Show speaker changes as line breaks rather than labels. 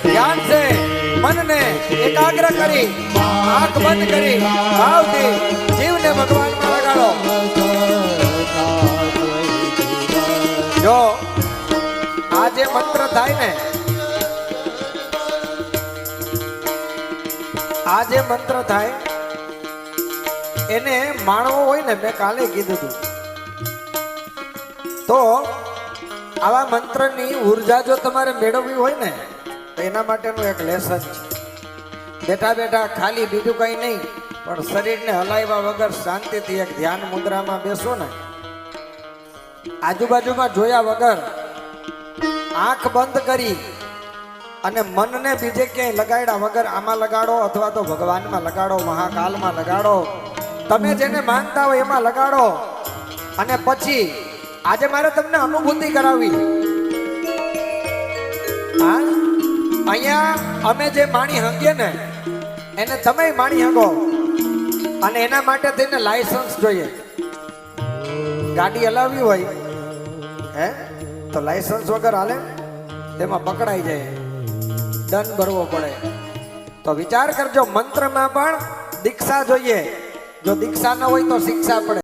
ધ્યાન से मन ने एकाग्र करी आंख बंद करी भाव थी जीव ने भगवान में लगाड़ो। जो आजे मंत्र थाय ने आजे मंत्र थाय एने माणवो होय ने मैं काले कीधुं तुं तो आवा मंत्रनी ऊर्जा जो तमारे मेळववी होय ने तो एना माटेनुं एक लेसन छे। बेठा बेठा खाली बीजું कई नहीं पण शरीरने हलाव्या वगर शांतिथी एक ध्यान मुद्रामां बेसो ने आजुबाजुमां जोया वगर आंख बंद करी अने मनने बीजे क्यांय लगाड्या वगर आमां लगाड़ो अथवा तो भगवानमां लगाड़ो महाकालमां लगाड़ो तमे जेने मानता हो एमां लगाड़ो अने पछी आज मारे तमने अनुभूति करावी। अहींया अमे जे माणी हंगीए ने एने तमे माणी हंगो अने एना माटे थईने लायसन्स जोईए। गाड़ी हलावी होय हे तो लायसन्स वगर हाले तेमां पकड़ाई जाए दंड भरवो पड़े। तो विचार करजो मंत्र में पण दीक्षा जोईए जो दीक्षा न होय तो शिक्षा पड़े।